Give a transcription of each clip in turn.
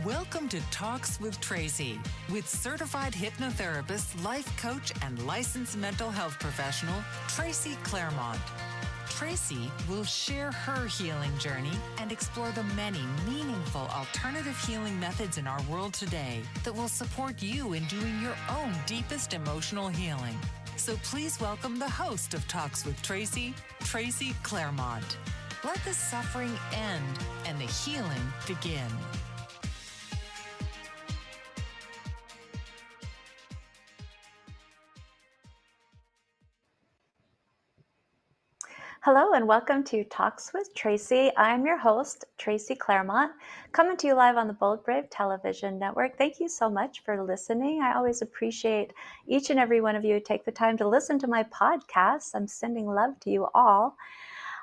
Welcome to Talks with Tracy, with certified hypnotherapist, life coach, and licensed mental health professional, Tracy Claremont. Tracy will share her healing journey and explore the many meaningful alternative healing methods in our world today that will support you in doing your own deepest emotional healing. So please welcome the host of Talks with Tracy, Tracy Claremont. Let the suffering end and the healing begin. Hello and welcome to Talks with Tracy. I'm your host, Tracy Claremont, coming to you live on the Bold Brave Television Network. Thank you so much for listening. I always appreciate each and every one of you who take the time to listen to my podcasts. I'm sending love to you all.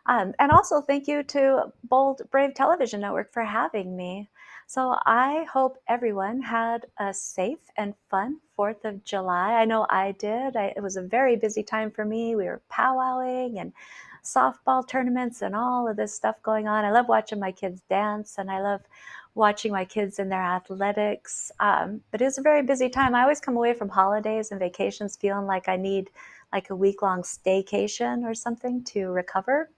And also thank you to Bold Brave Television Network for having me. So I hope everyone had a safe and fun 4th of July. I know I did. It was a very busy time for me. We were powwowing and softball tournaments and all of this stuff going on. I love watching my kids dance and I love watching my kids in their athletics. But it was a very busy time. I always come away from holidays and vacations feeling like I need like a week-long staycation or something to recover.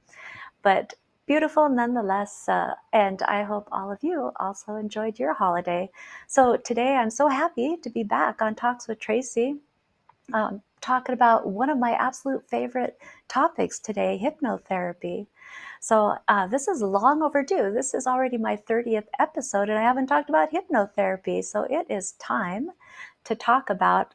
But beautiful nonetheless. And I hope all of you also enjoyed your holiday. So today I'm so happy to be back on Talks with Tracy, talking about one of my absolute favorite topics today, hypnotherapy. So this is long overdue. This is already my 30th episode and I haven't talked about hypnotherapy. So it is time to talk about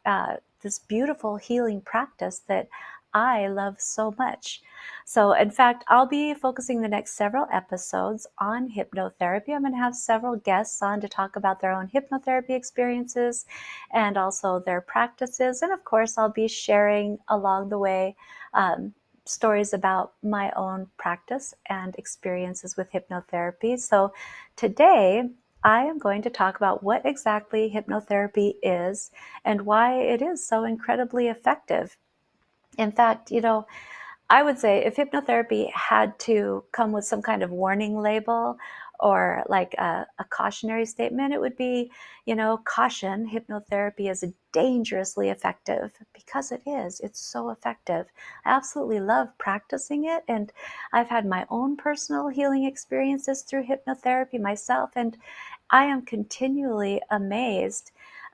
this beautiful healing practice that I love so much. So in fact, I'll be focusing the next several episodes on hypnotherapy. I'm going to have several guests on to talk about their own hypnotherapy experiences and also their practices. And of course, I'll be sharing along the way stories about my own practice and experiences with hypnotherapy. So today, I am going to talk about what exactly hypnotherapy is and why it is so incredibly effective. In fact, I would say if hypnotherapy had to come with some kind of warning label or like a cautionary statement, it would be, caution, hypnotherapy is dangerously effective, because it is. It's so effective. I absolutely love practicing it. And I've had my own personal healing experiences through hypnotherapy myself. And I am continually amazed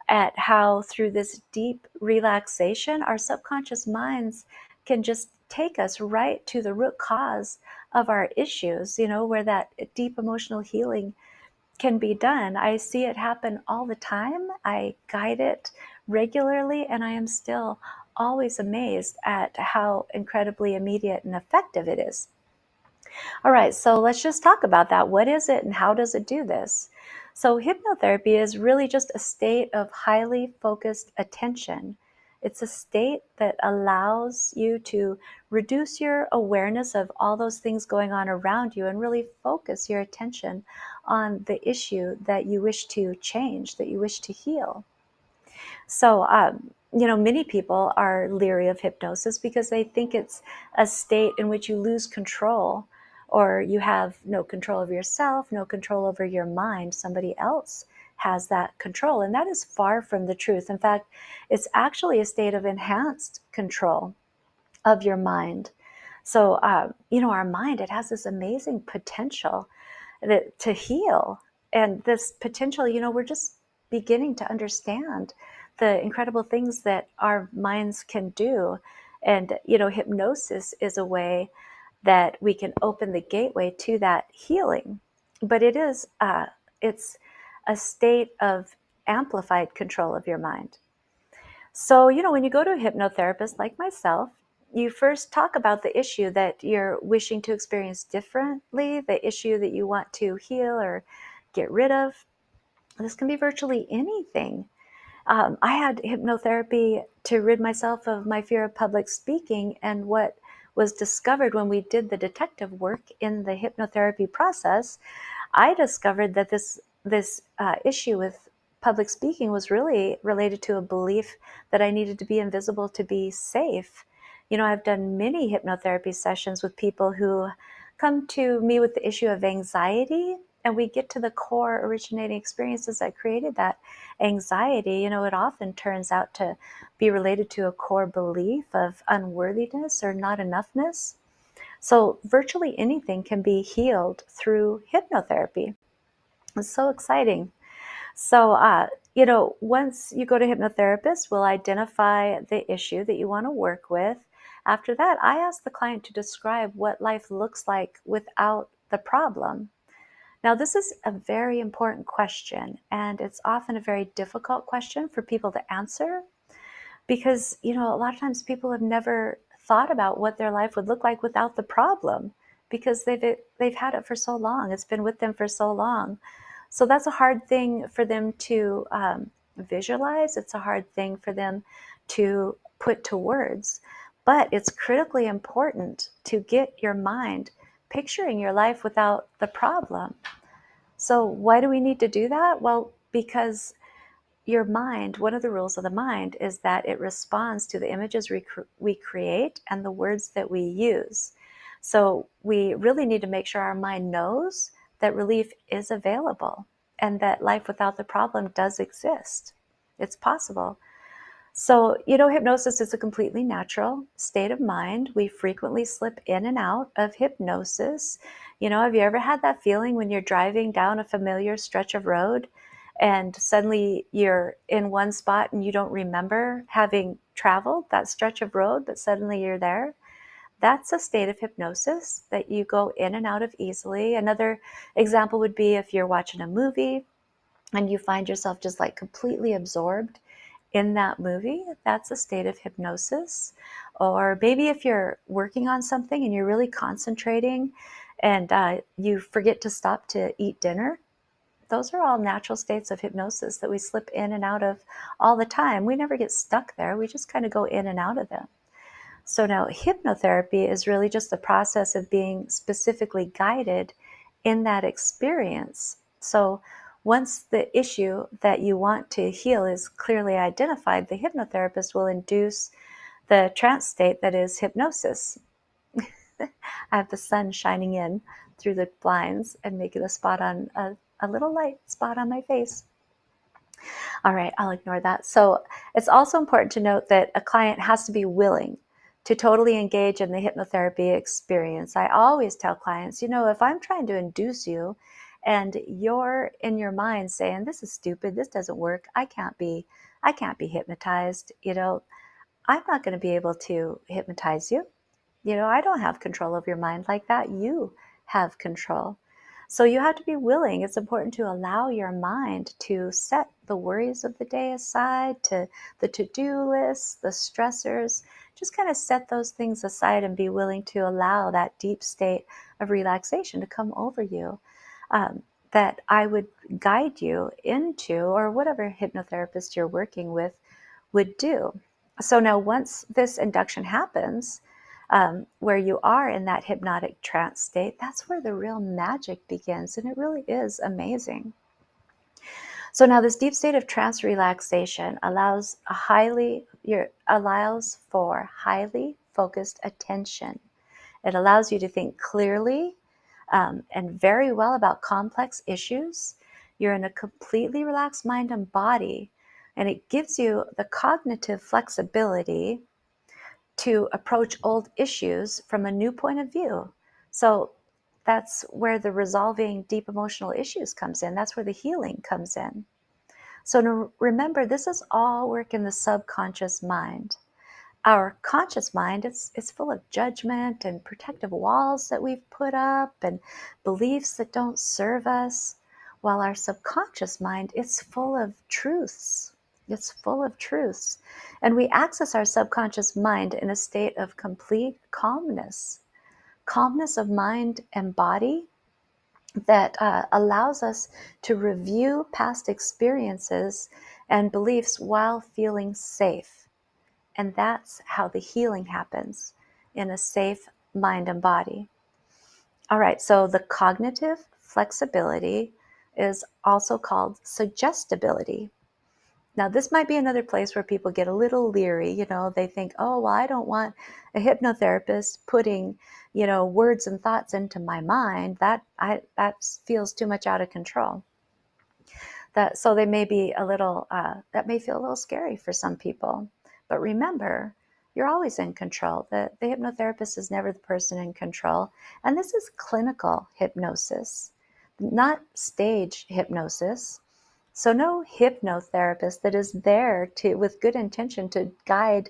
at how through this deep relaxation, our subconscious minds can just take us right to the root cause of our issues, where that deep emotional healing can be done. I see it happen all the time. I guide it regularly, and I am still always amazed at how incredibly immediate and effective it is. All right, so let's just talk about that. What is it and how does it do this? So hypnotherapy is really just a state of highly focused attention. It's a state that allows you to reduce your awareness of all those things going on around you and really focus your attention on the issue that you wish to change, that you wish to heal. So, many people are leery of hypnosis because they think it's a state in which you lose control, or you have no control over yourself, no control over your mind. Somebody else has that control. And that is far from the truth. In fact, it's actually a state of enhanced control of your mind. So, our mind, it has this amazing potential to heal. And this potential, we're just beginning to understand the incredible things that our minds can do. And, hypnosis is a way that we can open the gateway to that healing. But it's a state of amplified control of your mind. So, when you go to a hypnotherapist like myself, you first talk about the issue that you're wishing to experience differently, the issue that you want to heal or get rid of. This can be virtually anything. I had hypnotherapy to rid myself of my fear of public speaking, and what was discovered when we did the detective work in the hypnotherapy process, I discovered that this issue with public speaking was really related to a belief that I needed to be invisible to be safe. I've done many hypnotherapy sessions with people who come to me with the issue of anxiety and we get to the core originating experiences that created that anxiety, it often turns out to be related to a core belief of unworthiness or not enoughness. So virtually anything can be healed through hypnotherapy. It's so exciting. So, once you go to hypnotherapist, we'll identify the issue that you want to work with. After that, I ask the client to describe what life looks like without the problem. Now, this is a very important question, and it's often a very difficult question for people to answer because, a lot of times people have never thought about what their life would look like without the problem because they've had it for so long. It's been with them for so long. So that's a hard thing for them to visualize. It's a hard thing for them to put to words. But it's critically important to get your mind picturing your life without the problem. So why do we need to do that? Well, because your mind, one of the rules of the mind is that it responds to the images we create and the words that we use. So we really need to make sure our mind knows that relief is available and that life without the problem does exist. It's possible. So, hypnosis is a completely natural state of mind. We frequently slip in and out of hypnosis. Have you ever had that feeling when you're driving down a familiar stretch of road and suddenly you're in one spot and you don't remember having traveled that stretch of road, but suddenly you're there? That's a state of hypnosis that you go in and out of easily. Another example would be if you're watching a movie and you find yourself just like completely absorbed in that movie, that's a state of hypnosis. Or maybe if you're working on something and you're really concentrating and you forget to stop to eat dinner, those are all natural states of hypnosis that we slip in and out of all the time. We never get stuck there. We just kind of go in and out of them. So now hypnotherapy is really just the process of being specifically guided in that experience. So once the issue that you want to heal is clearly identified, the hypnotherapist will induce the trance state that is hypnosis. I have the sun shining in through the blinds and making a little light spot on my face. All right, I'll ignore that. So it's also important to note that a client has to be willing to totally engage in the hypnotherapy experience. I always tell clients, if I'm trying to induce you and you're in your mind saying, this is stupid, this doesn't work, I can't be hypnotized, I'm not going to be able to hypnotize you. I don't have control of your mind like that. You have control. So you have to be willing. It's important to allow your mind to set the worries of the day aside, to the to-do lists, the stressors. Just kind of set those things aside and be willing to allow that deep state of relaxation to come over you. That I would guide you into, or whatever hypnotherapist you're working with would do. So now once this induction happens, where you are in that hypnotic trance state, that's where the real magic begins. And it really is amazing. So now this deep state of trance relaxation allows for highly focused attention. It allows you to think clearly and very well about complex issues. You're in a completely relaxed mind and body, and it gives you the cognitive flexibility to approach old issues from a new point of view. So that's where the resolving deep emotional issues comes in. That's where the healing comes in. So remember, this is all work in the subconscious mind. Our conscious mind, it's full of judgment and protective walls that we've put up and beliefs that don't serve us, while our subconscious mind, it's full of truths. It's full of truths. And we access our subconscious mind in a state of complete calmness of mind and body that allows us to review past experiences and beliefs while feeling safe. And that's how the healing happens, in a safe mind and body. All right, so the cognitive flexibility is also called suggestibility. Now, this might be another place where people get a little leery. They think, oh, well, I don't want a hypnotherapist putting, words and thoughts into my mind. That feels too much out of control. So they may be a little, that may feel a little scary for some people. But remember, you're always in control. The hypnotherapist is never the person in control. And this is clinical hypnosis, not stage hypnosis. So no hypnotherapist that is there with good intention to guide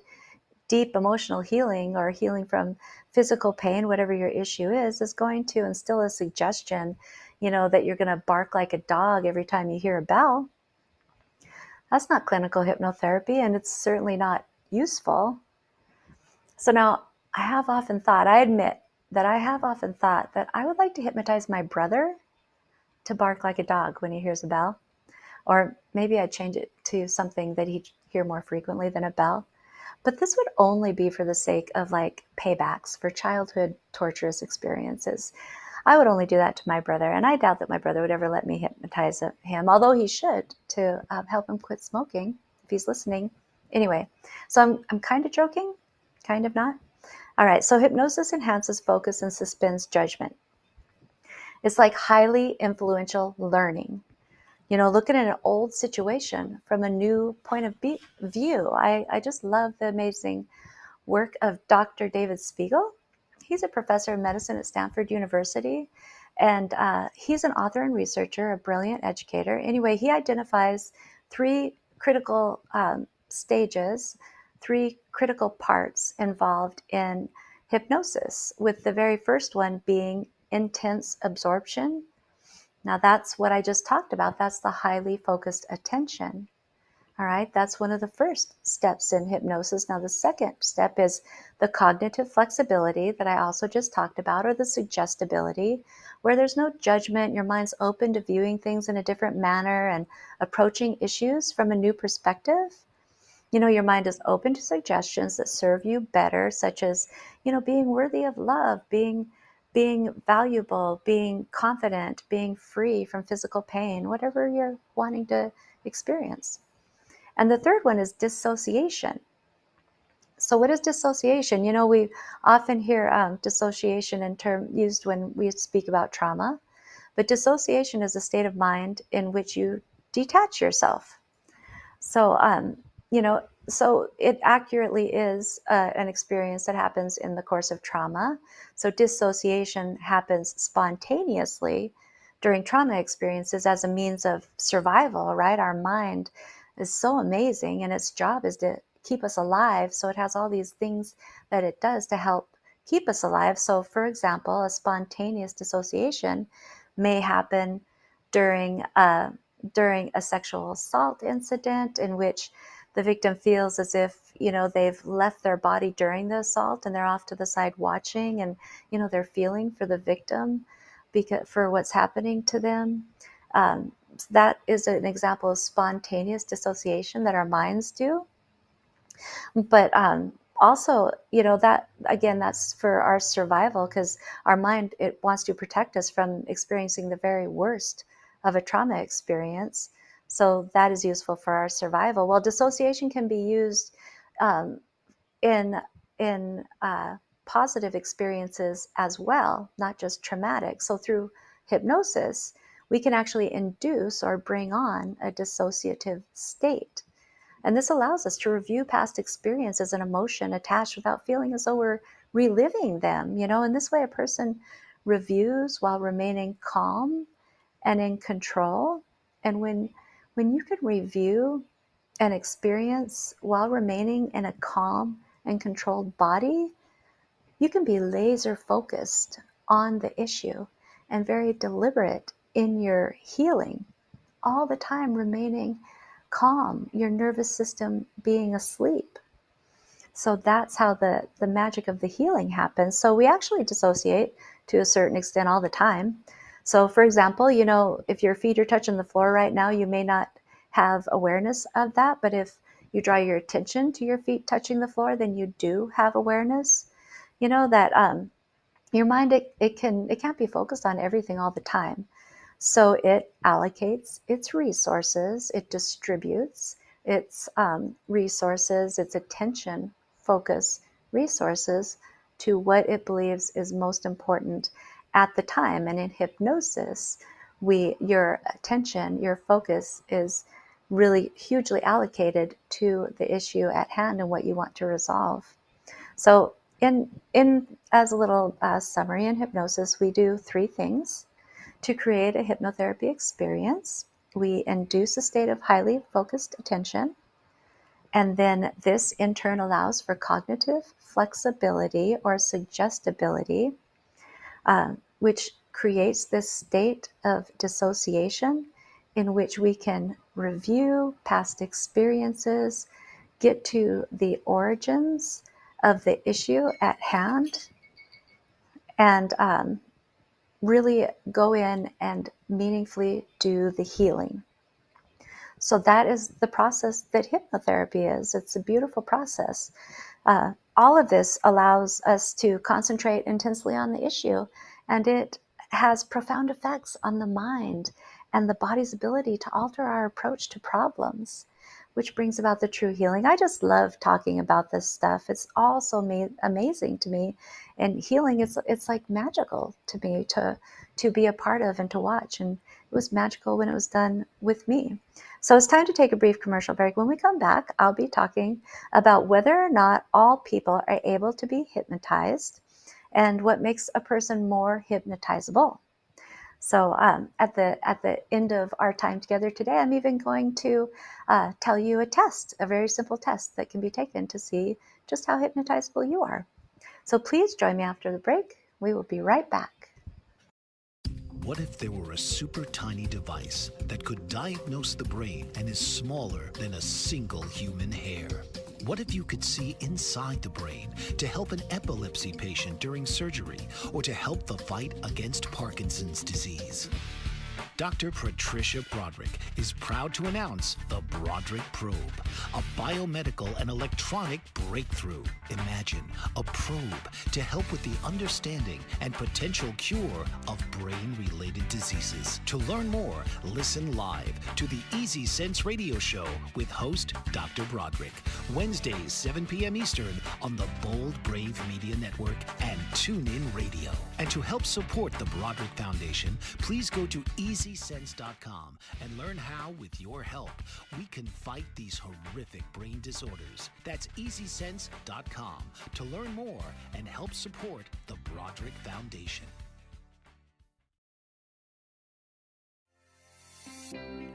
deep emotional healing or healing from physical pain, whatever your issue is going to instill a suggestion, that you're going to bark like a dog every time you hear a bell. That's not clinical hypnotherapy, and it's certainly not useful. So now I admit that I have often thought that I would like to hypnotize my brother to bark like a dog when he hears a bell. Or maybe I'd change it to something that he'd hear more frequently than a bell. But this would only be for the sake of like paybacks for childhood torturous experiences. I would only do that to my brother, and I doubt that my brother would ever let me hypnotize him, although he should, to help him quit smoking if he's listening. Anyway, so I'm kind of joking, kind of not. All right, so hypnosis enhances focus and suspends judgment. It's like highly influential learning. Looking at an old situation from a new point of view. I just love the amazing work of Dr. David Spiegel. He's a professor of medicine at Stanford University, and he's an author and researcher, a brilliant educator. Anyway, he identifies three critical stages, three critical parts involved in hypnosis, with the very first one being intense absorption. Now, that's what I just talked about. That's the highly focused attention. All right, that's one of the first steps in hypnosis. Now, the second step is the cognitive flexibility that I also just talked about, or the suggestibility, where there's no judgment. Your mind's open to viewing things in a different manner and approaching issues from a new perspective. Your mind is open to suggestions that serve you better, such as, being worthy of love, being valuable, being confident, being free from physical pain, whatever you're wanting to experience. And the third one is dissociation. So what is dissociation? We often hear dissociation in term used when we speak about trauma, but dissociation is a state of mind in which you detach yourself. So, so it accurately is an experience that happens in the course of trauma. So dissociation happens spontaneously during trauma experiences as a means of survival, right? Our mind is so amazing, and its job is to keep us alive. So it has all these things that it does to help keep us alive. So, for example, a spontaneous dissociation may happen during a sexual assault incident in which the victim feels as if, they've left their body during the assault and they're off to the side watching, and, they're feeling for the victim for what's happening to them. That is an example of spontaneous dissociation that our minds do. But also, that again, that's for our survival, because our mind, it wants to protect us from experiencing the very worst of a trauma experience. So that is useful for our survival. Well, dissociation can be used in positive experiences as well, not just traumatic. So through hypnosis, we can actually induce or bring on a dissociative state. And this allows us to review past experiences and emotion attached without feeling as though we're reliving them. In this way, a person reviews while remaining calm and in control. And when you can review an experience while remaining in a calm and controlled body, you can be laser focused on the issue and very deliberate in your healing, all the time remaining calm, your nervous system being asleep. So that's how the magic of the healing happens. So we actually dissociate to a certain extent all the time. So for example, if your feet are touching the floor right now, you may not have awareness of that, but if you draw your attention to your feet touching the floor, then you do have awareness. That your mind, it can't be focused on everything all the time. So it allocates its resources, it distributes its resources, its attention focus resources to what it believes is most important at the time. And in hypnosis, your attention, your focus is really hugely allocated to the issue at hand and what you want to resolve. So in as a little summary, in hypnosis, we do three things to create a hypnotherapy experience. We induce a state of highly focused attention, and then this in turn allows for cognitive flexibility or suggestibility, which creates this state of dissociation in which we can review past experiences, get to the origins of the issue at hand, and really go in and meaningfully do the healing. So that is the process that hypnotherapy is. It's a beautiful process. All of this allows us to concentrate intensely on the issue, and it has profound effects on the mind and the body's ability to alter our approach to problems, which brings about the true healing. I just love talking about this stuff. It's all so amazing to me, and healing it's like magical to me to be a part of and to watch. And it was magical when it was done with me. So it's time to take a brief commercial break. When we come back, I'll be talking about whether or not all people are able to be hypnotized and what makes a person more hypnotizable. So at the end of our time together today, I'm even going to tell you a test, a very simple test that can be taken to see just how hypnotizable you are. So please join me after the break. We will be right back. What if there were a super tiny device that could diagnose the brain and is smaller than a single human hair? What if you could see inside the brain to help an epilepsy patient during surgery or to help the fight against Parkinson's disease? Dr. Patricia Broderick is proud to announce the Broderick Probe, a biomedical and electronic breakthrough. Imagine a probe to help with the understanding and potential cure of brain-related diseases. To learn more, listen live to the Easy Sense radio show with host Dr. Broderick, Wednesdays 7 p.m. Eastern on the Bold Brave Media Network and TuneIn Radio. And to help support the Broderick Foundation, please go to EasySense.com and learn how, with your help, we can fight these horrific brain disorders. That's EasySense.com to learn more and help support the Broderick Foundation.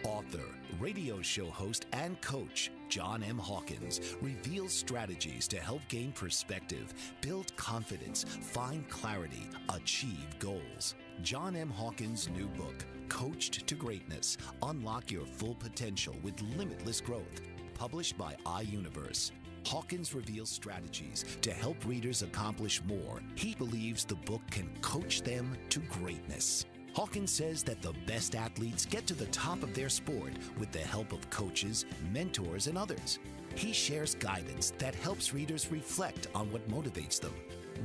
Author, radio show host, and coach John M. Hawkins reveals strategies to help gain perspective, build confidence, find clarity, achieve goals. John M. Hawkins' new book, Coached to Greatness, Unlock Your Full Potential with Limitless Growth, published by iUniverse. Hawkins reveals strategies to help readers accomplish more. He believes the book can coach them to greatness. Hawkins says that the best athletes get to the top of their sport with the help of coaches, mentors, and others. He shares guidance that helps readers reflect on what motivates them,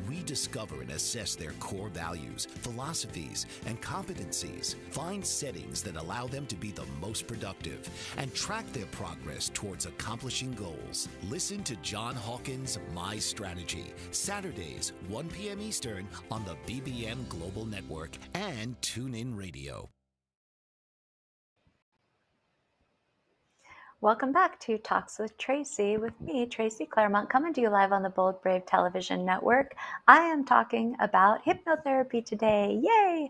rediscover and assess their core values, philosophies, and competencies, find settings that allow them to be the most productive, and track their progress towards accomplishing goals. Listen to John Hawkins' My Strategy, Saturdays, 1 p.m. Eastern on the BBM Global Network and TuneIn Radio. Welcome back to Talks with Tracy, with me, Tracy Claremont, coming to you live on the Bold Brave Television Network. I am talking about hypnotherapy today. Yay!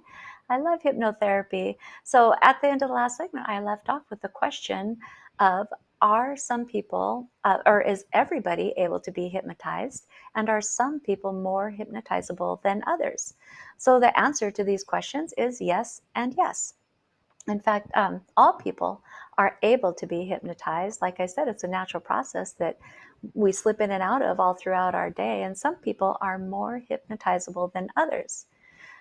I love hypnotherapy. So at the end of the last segment, I left off with the question of, are some people, or is everybody able to be hypnotized? And are some people more hypnotizable than others? So the answer to these questions is yes and yes. In fact, all people are able to be hypnotized. Like I said, it's a natural process that we slip in and out of all throughout our day, and some people are more hypnotizable than others.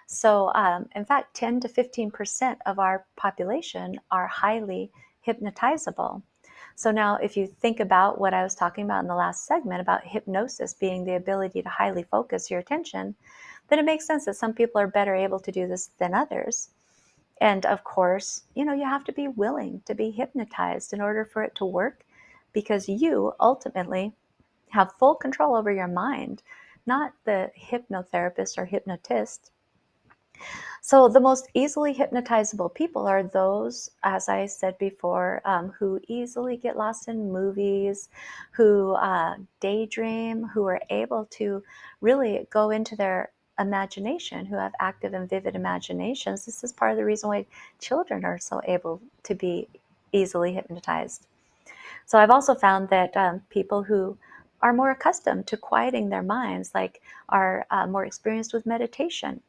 So, in fact, 10 to 15% of our population are highly hypnotizable. So now, if you think about what I was talking about in the last segment about hypnosis being the ability to highly focus your attention, then it makes sense that some people are better able to do this than others. And of course, you have to be willing to be hypnotized in order for it to work. because you ultimately have full control over your mind, not the hypnotherapist or hypnotist. So the most easily hypnotizable people are those, as I said before, who easily get lost in movies, who daydream, who are able to really go into their imagination, who have active and vivid imaginations. This is part of the reason why children are so able to be easily hypnotized. So I've also found that people who are more accustomed to quieting their minds, like are more experienced with meditation,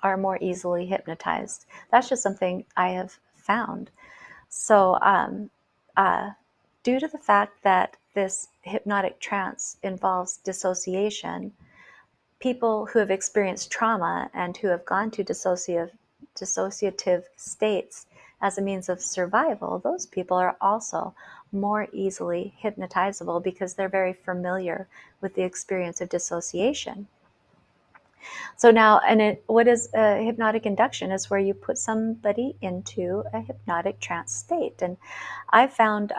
are more easily hypnotized. That's just something I have found. So, uh, due to the fact that this hypnotic trance involves dissociation, people who have experienced trauma and who have gone to dissociative states as a means of survival, those people are also more easily hypnotizable because they're very familiar with the experience of dissociation. So now, what is a hypnotic induction? Is where you put somebody into a hypnotic trance state. And I found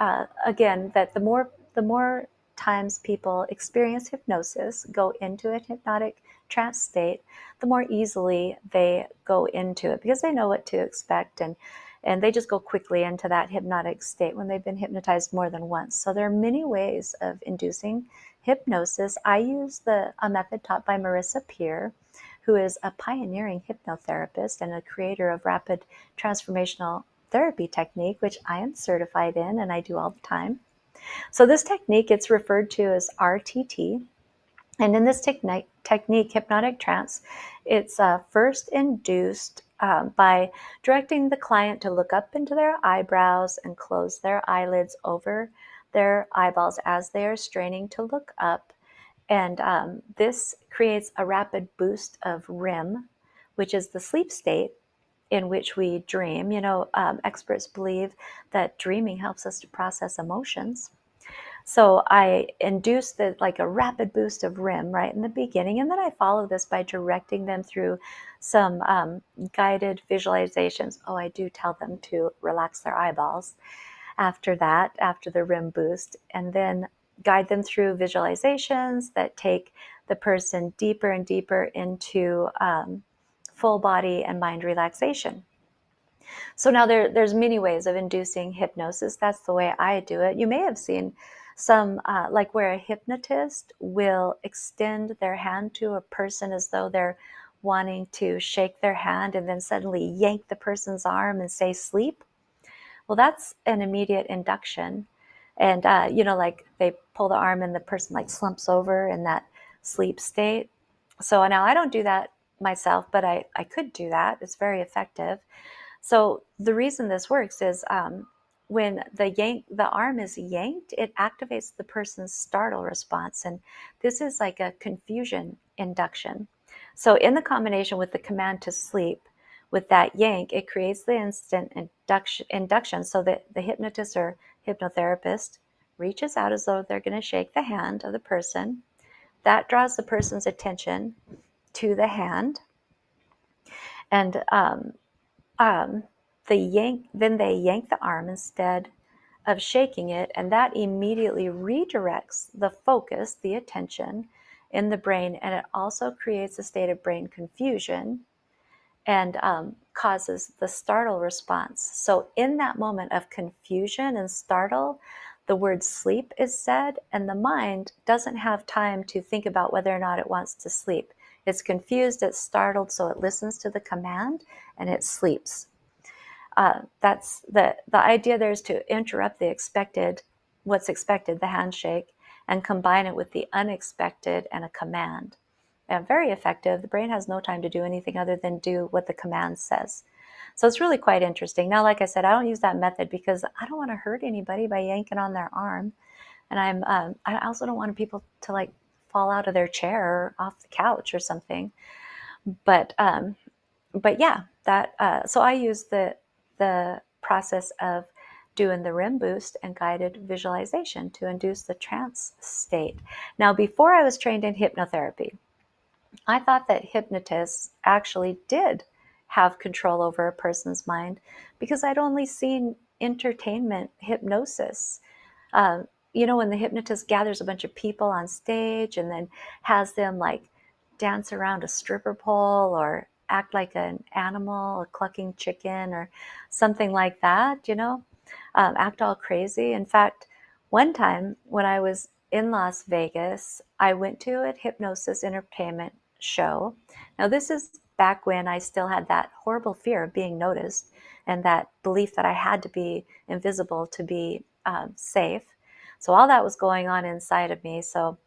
again that the more times people experience hypnosis, go into a hypnotic trance state, the more easily they go into it because they know what to expect, and they just go quickly into that hypnotic state when they've been hypnotized more than once. So there are many ways of inducing hypnosis. I use a method taught by Marissa Peer, who is a pioneering hypnotherapist and a creator of rapid transformational therapy technique, which I am certified in and I do all the time. So this technique, it's referred to as RTT. And in this technique, hypnotic trance, it's first induced by directing the client to look up into their eyebrows and close their eyelids over their eyeballs as they are straining to look up. And this creates a rapid boost of REM, which is the sleep state in which we dream. Experts believe that dreaming helps us to process emotions. So I induce like a rapid boost of REM right in the beginning, and then I follow this by directing them through some guided visualizations. Oh, I do tell them to relax their eyeballs after that, after the REM boost, and then guide them through visualizations that take the person deeper and deeper into full body and mind relaxation. So now there's many ways of inducing hypnosis. That's the way I do it. You may have seen some like where a hypnotist will extend their hand to a person as though they're wanting to shake their hand and then suddenly yank the person's arm and say sleep. Well, that's an immediate induction. And, like they pull the arm and the person like slumps over in that sleep state. So now I don't do that myself, but I could do that. It's very effective. So the reason this works is when the arm is yanked, it activates the person's startle response. And this is like a confusion induction. So in the combination with the command to sleep, with that yank, it creates the instant induction so that the hypnotist or hypnotherapist reaches out as though they're going to shake the hand of the person. That draws the person's attention to the hand. And then they yank the arm instead of shaking it, and that immediately redirects the focus, the attention in the brain, and it also creates a state of brain confusion and causes the startle response. So in that moment of confusion and startle, the word sleep is said, and the mind doesn't have time to think about whether or not it wants to sleep. It's confused, it's startled, so it listens to the command and it sleeps. That's the idea there is to interrupt what's expected, the handshake, and combine it with the unexpected and a command. And very effective. The brain has no time to do anything other than do what the command says. So it's really quite interesting. Now, like I said, I don't use that method because I don't want to hurt anybody by yanking on their arm. And I also don't want people to like fall out of their chair or off the couch or something. But yeah, so I use the process of doing the REM boost and guided visualization to induce the trance state. Now, before I was trained in hypnotherapy, I thought that hypnotists actually did have control over a person's mind because I'd only seen entertainment hypnosis. when the hypnotist gathers a bunch of people on stage and then has them like dance around a stripper pole or act like an animal, a clucking chicken or something like that, act all crazy. In fact, one time when I was in Las Vegas, I went to a hypnosis entertainment show. Now, this is back when I still had that horrible fear of being noticed and that belief that I had to be invisible to be safe. So all that was going on inside of me. So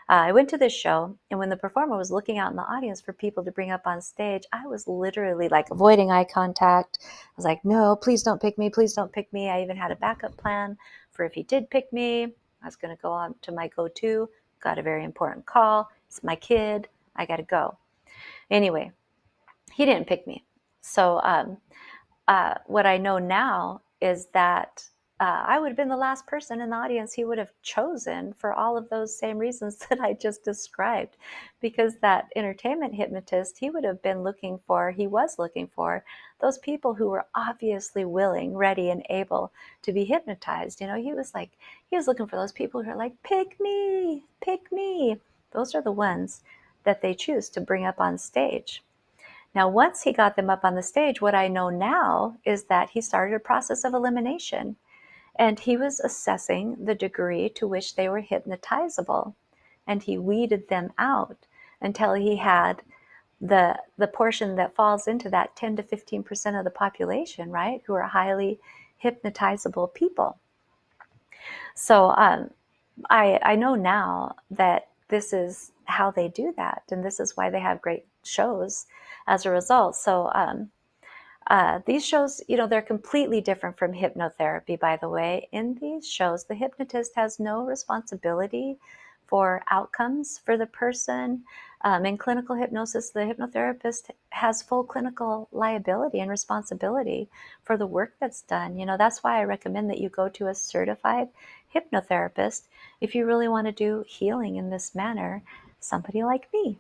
I went to this show, and when the performer was looking out in the audience for people to bring up on stage, I was literally like avoiding eye contact. I was like, no, please don't pick me. Please don't pick me. I even had a backup plan for if he did pick me. I was going to go on to my go-to. Got a very important call. It's my kid. I got to go. Anyway, he didn't pick me. So what I know now is that I would have been the last person in the audience he would have chosen for all of those same reasons that I just described. Because that entertainment hypnotist, he was looking for those people who were obviously willing, ready, and able to be hypnotized. He was looking for those people who are like, pick me, pick me. Those are the ones that they choose to bring up on stage. Now, once he got them up on the stage, what I know now is that he started a process of elimination, and he was assessing the degree to which they were hypnotizable, and he weeded them out until he had the portion that falls into that 10 to 15% of the population, right, who are highly hypnotizable people. So I know now that this is how they do that, and this is why they have great shows as a result. So these shows, they're completely different from hypnotherapy, by the way. In these shows, the hypnotist has no responsibility for outcomes for the person. In clinical hypnosis, the hypnotherapist has full clinical liability and responsibility for the work that's done. That's why I recommend that you go to a certified hypnotherapist if you really want to do healing in this manner, somebody like me.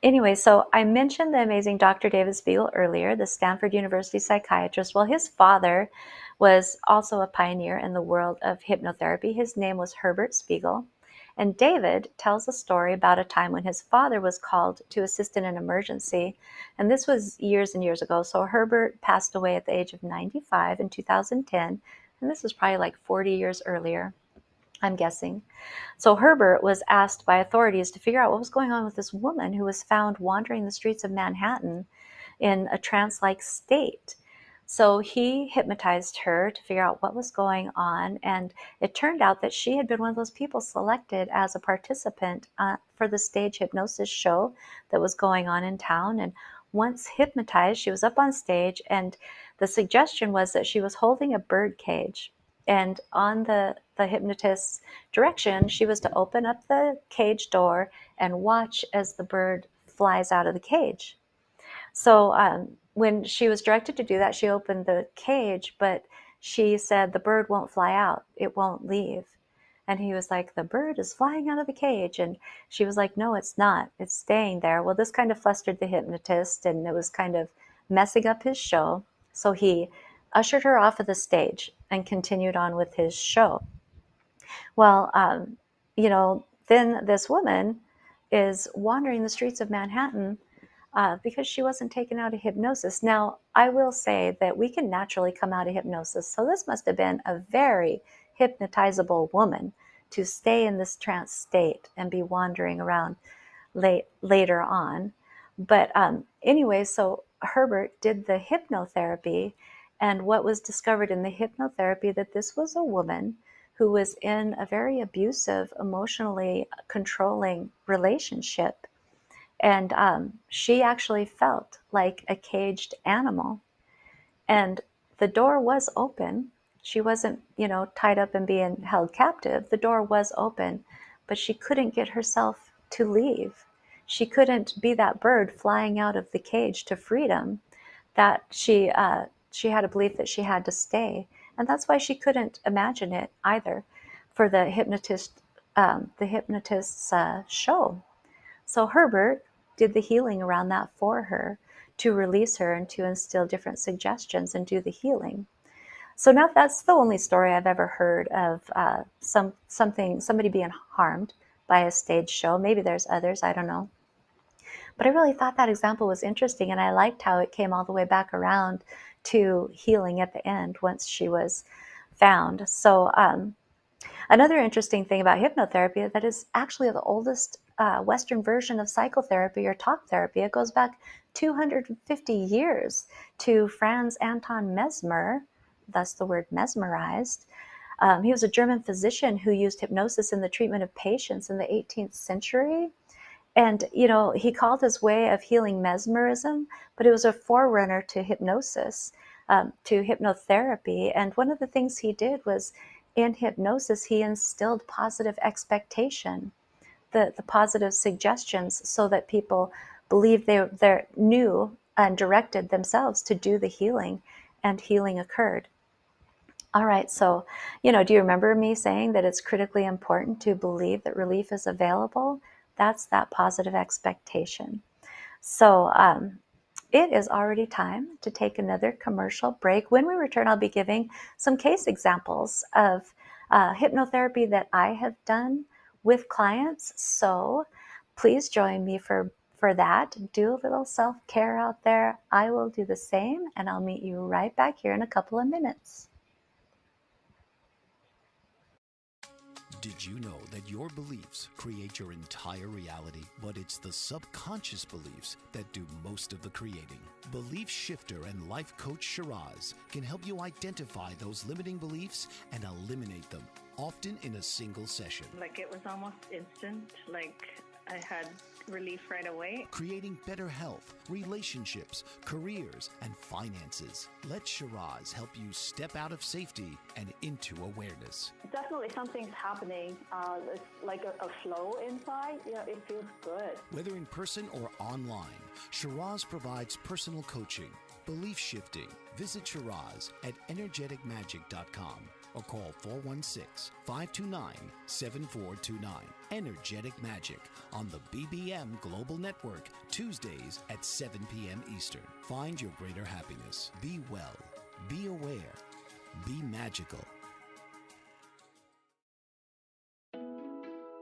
Anyway, so I mentioned the amazing Dr. David Spiegel earlier, the Stanford University psychiatrist. Well, his father was also a pioneer in the world of hypnotherapy. His name was Herbert Spiegel. And David tells a story about a time when his father was called to assist in an emergency. And this was years and years ago. So Herbert passed away at the age of 95 in 2010. And this was probably like 40 years earlier, I'm guessing. So Herbert was asked by authorities to figure out what was going on with this woman who was found wandering the streets of Manhattan in a trance-like state. So he hypnotized her to figure out what was going on, and it turned out that she had been one of those people selected as a participant for the stage hypnosis show that was going on in town. And once hypnotized, she was up on stage, and the suggestion was that she was holding a bird cage. And on the hypnotist's direction, she was to open up the cage door and watch as the bird flies out of the cage. So when she was directed to do that, she opened the cage, but she said, the bird won't fly out. It won't leave. And he was like, the bird is flying out of the cage. And she was like, no, it's not. It's staying there. Well, this kind of flustered the hypnotist, and it was kind of messing up his show. So he ushered her off of the stage and continued on with his show. Well, then this woman is wandering the streets of Manhattan because she wasn't taken out of hypnosis. Now, I will say that we can naturally come out of hypnosis. So this must have been a very hypnotizable woman to stay in this trance state and be wandering around later on. But anyway, so Herbert did the hypnotherapy, and what was discovered in the hypnotherapy that this was a woman who was in a very abusive, emotionally controlling relationship. And she actually felt like a caged animal. And the door was open. She wasn't, tied up and being held captive. The door was open, but she couldn't get herself to leave. She couldn't be that bird flying out of the cage to freedom. That she had a belief that she had to stay, and that's why she couldn't imagine it either for the hypnotist's show. So Herbert did the healing around that for her to release her and to instill different suggestions and do the healing. So now that's the only story I've ever heard of somebody being harmed by a stage show. Maybe there's others, I don't know. But I really thought that example was interesting, and I liked how it came all the way back around to healing at the end once she was found. So another interesting thing about hypnotherapy, that is actually the oldest Western version of psychotherapy or talk therapy. It goes back 250 years to Franz Anton Mesmer, thus the word mesmerized. He was a German physician who used hypnosis in the treatment of patients in the 18th century. And, he called his way of healing mesmerism, but it was a forerunner to hypnosis, to hypnotherapy. And one of the things he did was in hypnosis, he instilled positive expectation, the positive suggestions, so that people believed they knew and directed themselves to do the healing, and healing occurred. All right, so, do you remember me saying that it's critically important to believe that relief is available? That's that positive expectation. So it is already time to take another commercial break. When we return, I'll be giving some case examples of hypnotherapy that I have done with clients. So please join me for that. Do a little self-care out there. I will do the same, and I'll meet you right back here in a couple of minutes. Did you know that your beliefs create your entire reality? But it's the subconscious beliefs that do most of the creating. Belief shifter and life coach Shiraz can help you identify those limiting beliefs and eliminate them, often in a single session. Like, it was almost instant. Like, I had relief right away. Creating better health, relationships, careers, and finances. Let Shiraz help you step out of safety and into awareness. Definitely something's happening. It's like a flow inside. It feels good. Whether in person or online, Shiraz provides personal coaching, belief shifting. Visit Shiraz at energeticmagic.com or call 416-529-7429. Energetic Magic on the BBM Global Network, Tuesdays at 7 p.m. Eastern. Find your greater happiness. Be well. Be aware. Be magical.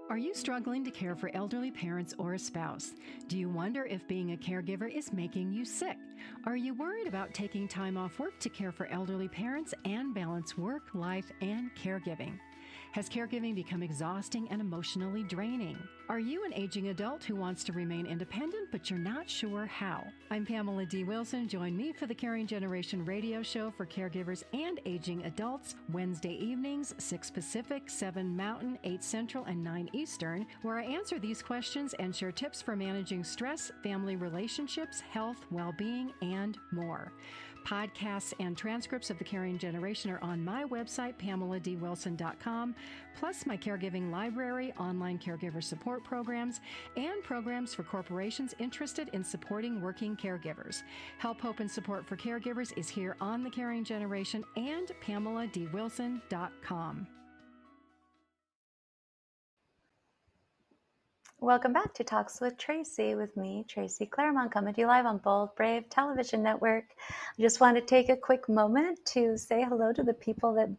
Are you struggling to care for elderly parents or a spouse? Do you wonder if being a caregiver is making you sick? Are you worried about taking time off work to care for elderly parents and balance work, life, and caregiving? Has caregiving become exhausting and emotionally draining? Are you an aging adult who wants to remain independent, but you're not sure how? I'm Pamela D. Wilson. Join me for the Caring Generation radio show for caregivers and aging adults, Wednesday evenings, 6 Pacific, 7 Mountain, 8 Central, and 9 Eastern, where I answer these questions and share tips for managing stress, family relationships, health, well-being, and more. Podcasts and transcripts of The Caring Generation are on my website, PamelaDWilson.com, plus my caregiving library, online caregiver support programs, and programs for corporations interested in supporting working caregivers. Help, hope, and support for caregivers is here on The Caring Generation and PamelaDWilson.com. Welcome back to Talks with Tracy, with me, Tracy Claremont, coming to you live on Bold Brave Television Network. I just want to take a quick moment to say hello to the people that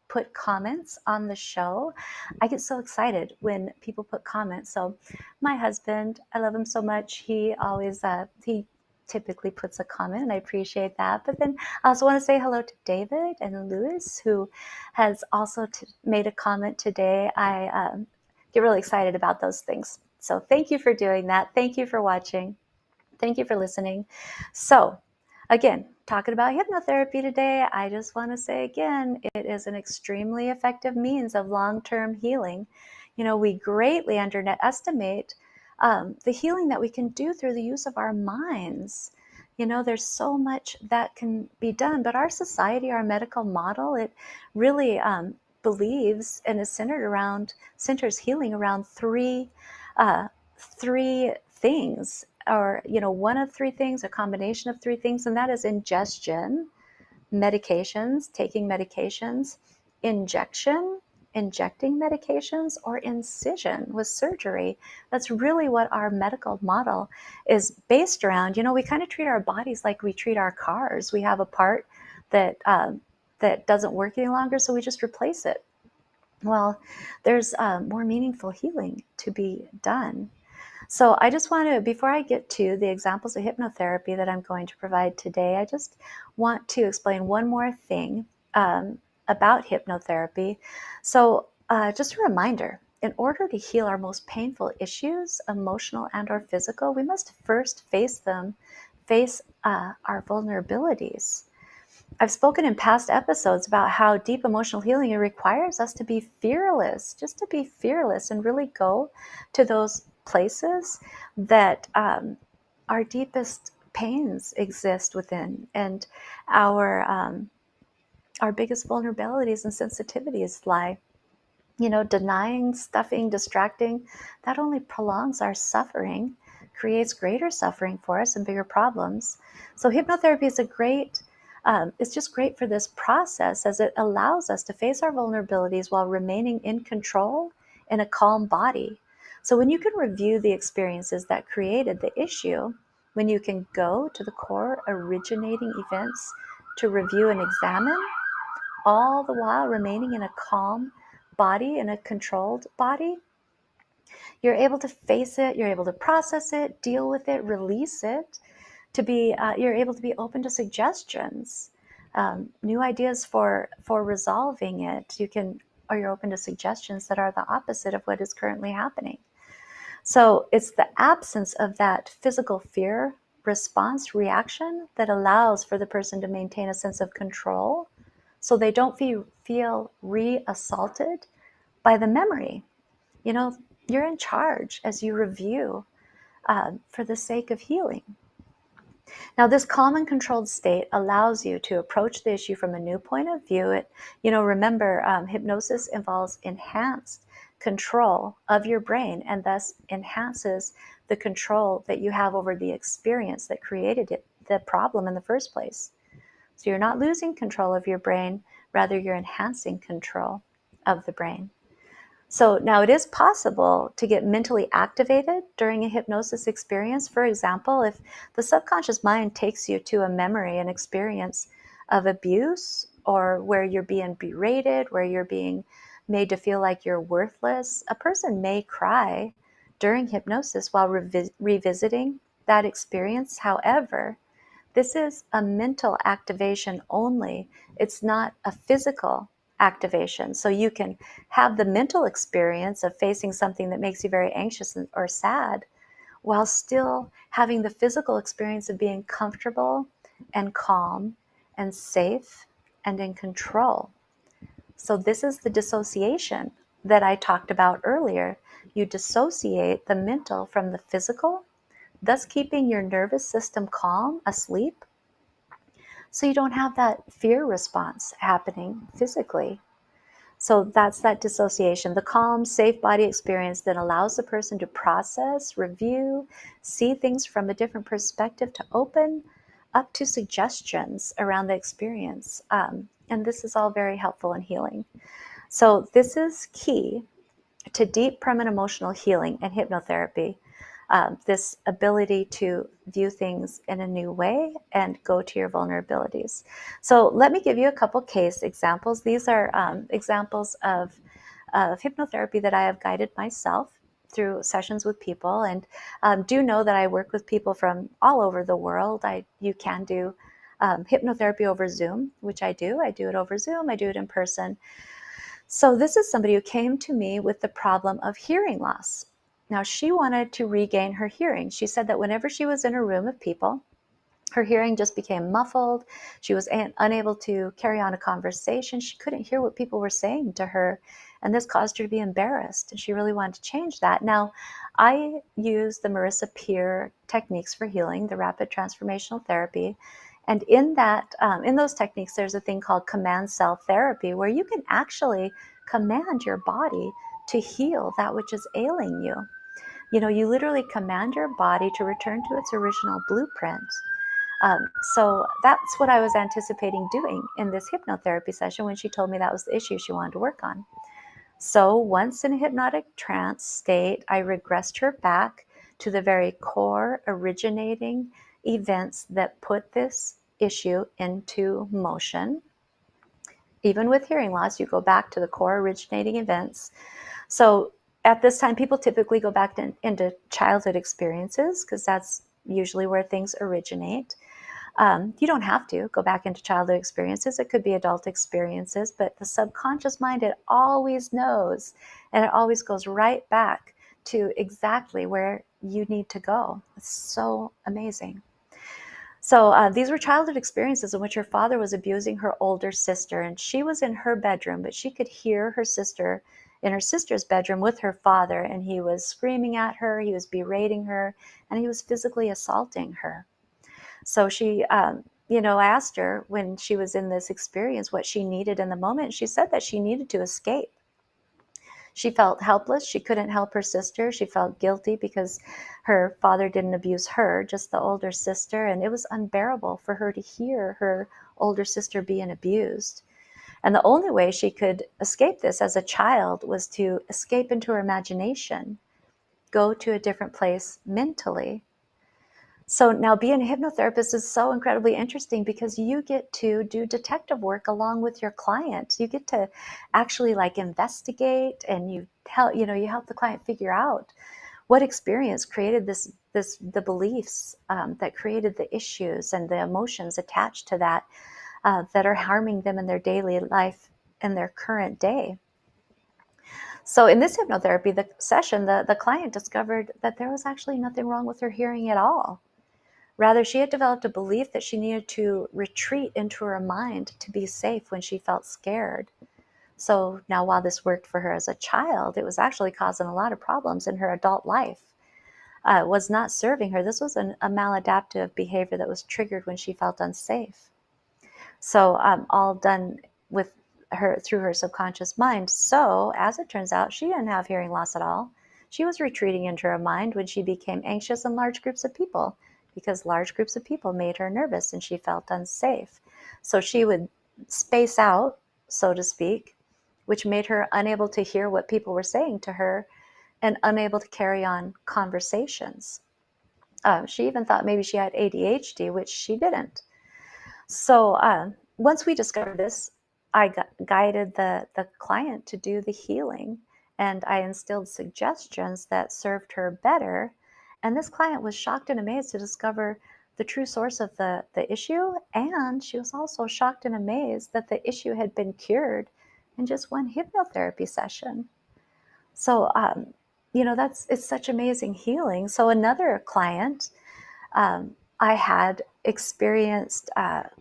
put comments on the show. I get so excited when people put comments. So my husband, I love him so much. He always, he typically puts a comment, and I appreciate that. But then I also want to say hello to David and Louis, who has also made a comment today. I get really excited about those things. So thank you for doing that. Thank you for watching. Thank you for listening. So again, talking about hypnotherapy today, I just want to say again, it is an extremely effective means of long-term healing. We greatly underestimate the healing that we can do through the use of our minds. There's so much that can be done, but our society, our medical model, it really believes and is centers healing around three things, or one of three things, a combination of three things, and that is ingestion, medications, taking medications, injecting medications, or incision with surgery. That's really what our medical model is based around. We kind of treat our bodies like we treat our cars. We have a part that that doesn't work any longer, so we just replace it. Well, there's more meaningful healing to be done. So I just want to, before I get to the examples of hypnotherapy that I'm going to provide today, I just want to explain one more thing about hypnotherapy. So just a reminder, in order to heal our most painful issues, emotional and or physical, we must first face our vulnerabilities. I've spoken in past episodes about how deep emotional healing requires us to be fearless, just to be fearless and really go to those places that our deepest pains exist within, and our biggest vulnerabilities and sensitivities lie. Denying, stuffing, distracting, that only prolongs our suffering, creates greater suffering for us and bigger problems. So hypnotherapy is it's just great for this process, as it allows us to face our vulnerabilities while remaining in control in a calm body. So when you can review the experiences that created the issue, when you can go to the core originating events to review and examine, all the while remaining in a calm body, in a controlled body, you're able to face it, you're able to process it, deal with it, release it, you're able to be open to suggestions, new ideas for resolving it. You're open to suggestions that are the opposite of what is currently happening. So it's the absence of that physical fear response reaction that allows for the person to maintain a sense of control, so they don't feel re-assaulted by the memory. You're in charge as you review for the sake of healing. Now, this calm and controlled state allows you to approach the issue from a new point of view. Remember, hypnosis involves enhanced control of your brain, and thus enhances the control that you have over the experience that created the problem in the first place. So you're not losing control of your brain, rather you're enhancing control of the brain. So now it is possible to get mentally activated during a hypnosis experience. For example, if the subconscious mind takes you to a memory, an experience of abuse, or where you're being berated, where you're being made to feel like you're worthless, a person may cry during hypnosis while revisiting that experience. However, this is a mental activation only. It's not a physical activation. So you can have the mental experience of facing something that makes you very anxious or sad, while still having the physical experience of being comfortable and calm and safe and in control. So this is the dissociation that I talked about earlier. You dissociate the mental from the physical, thus keeping your nervous system calm, asleep, so you don't have that fear response happening physically. So that's that dissociation, the calm, safe body experience that allows the person to process, review, see things from a different perspective, to open up to suggestions around the experience. And this is all very helpful in healing. So this is key to deep, permanent emotional healing and hypnotherapy. This ability to view things in a new way and go to your vulnerabilities. So let me give you a couple case examples. These are examples of hypnotherapy that I have guided myself through sessions with people, and do know that I work with people from all over the world. You can do hypnotherapy over Zoom, which I do. I do it over Zoom. I do it in person. So this is somebody who came to me with the problem of hearing loss. Now, she wanted to regain her hearing. She said that whenever she was in a room of people, her hearing just became muffled. She was unable to carry on a conversation. She couldn't hear what people were saying to her, and this caused her to be embarrassed. And she really wanted to change that. Now, I use the Marissa Peer techniques for healing, the rapid transformational therapy. And in those techniques, there's a thing called command cell therapy, where you can actually command your body to heal that which is ailing you. You literally command your body to return to its original blueprint. So that's what I was anticipating doing in this hypnotherapy session when she told me that was the issue she wanted to work on. So once in a hypnotic trance state, I regressed her back to the very core originating events that put this issue into motion. even with hearing loss, you go back to the core originating events. So at this time, people typically go back into childhood experiences because that's usually where things originate. You don't have to go back into childhood experiences. It could be adult experiences, but the subconscious mind, it always knows, and it always goes right back to exactly where you need to go. It's so amazing. So these were childhood experiences in which her father was abusing her older sister, and she was in her bedroom, but she could hear her sister in her sister's bedroom with her father, and he was screaming at her, he was berating her, and he was physically assaulting her. So she, asked her when she was in this experience what she needed in the moment. She said that she needed to escape. She felt helpless. She couldn't help her sister. She felt guilty because her father didn't abuse her, just the older sister. And it was unbearable for her to hear her older sister being abused. And the only way she could escape this as a child was to escape into her imagination, go to a different place mentally. So now being a hypnotherapist is so incredibly interesting because you get to do detective work along with your client. You get to actually like investigate, and you help the client figure out what experience created the beliefs that created the issues and the emotions attached to that that are harming them in their daily life in their current day. So in this hypnotherapy session, the client discovered that there was actually nothing wrong with her hearing at all. Rather, she had developed a belief that she needed to retreat into her mind to be safe when she felt scared. So now, while this worked for her as a child, it was actually causing a lot of problems in her adult life. It was not serving her. This was a maladaptive behavior that was triggered when she felt unsafe. So all done with her through her subconscious mind. So as it turns out, she didn't have hearing loss at all. She was retreating into her mind when she became anxious in large groups of people, because large groups of people made her nervous and she felt unsafe. So she would space out, so to speak, which made her unable to hear what people were saying to her and unable to carry on conversations. She even thought maybe she had ADHD, which she didn't. So once we discovered this, I guided the client to do the healing, and I instilled suggestions that served her better. And this client was shocked and amazed to discover the true source of the issue. And she was also shocked and amazed that the issue had been cured in just one hypnotherapy session. So, it's such amazing healing. So another client, I had experienced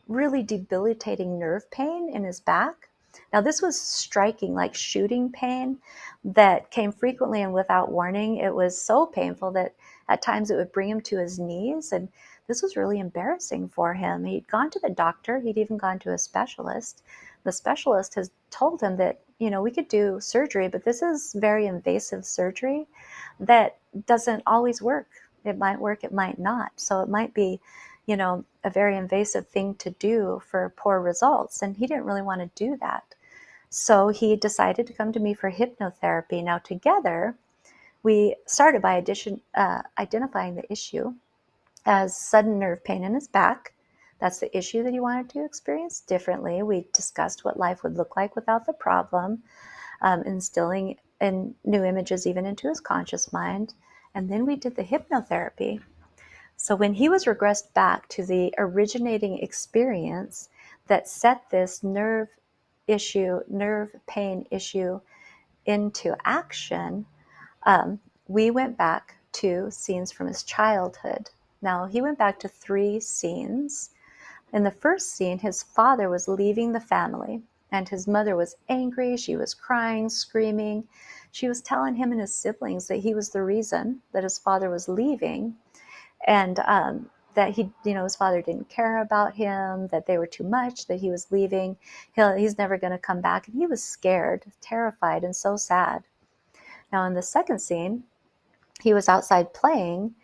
really debilitating nerve pain in his back. Now, this was striking, like shooting pain that came frequently and without warning. It was so painful that at times it would bring him to his knees. And this was really embarrassing for him. He'd gone to the doctor, he'd even gone to a specialist. The specialist has told him that, we could do surgery, but this is very invasive surgery that doesn't always work. It might work, it might not. So it might be, a very invasive thing to do for poor results. And he didn't really want to do that. So he decided to come to me for hypnotherapy. Now, together, we started by identifying the issue as sudden nerve pain in his back. That's the issue that he wanted to experience differently. We discussed what life would look like without the problem, instilling in new images even into his conscious mind. And then we did the hypnotherapy. So when he was regressed back to the originating experience that set this nerve pain issue into action, we went back to scenes from his childhood. Now, he went back to 3 scenes. In the first scene, his father was leaving the family, and his mother was angry. She was crying, screaming. She was telling him and his siblings that he was the reason that his father was leaving, and that his father didn't care about him, that they were too much, that he was leaving. He's never going to come back. And he was scared, terrified, and so sad. Now, in the second scene, he was outside playing,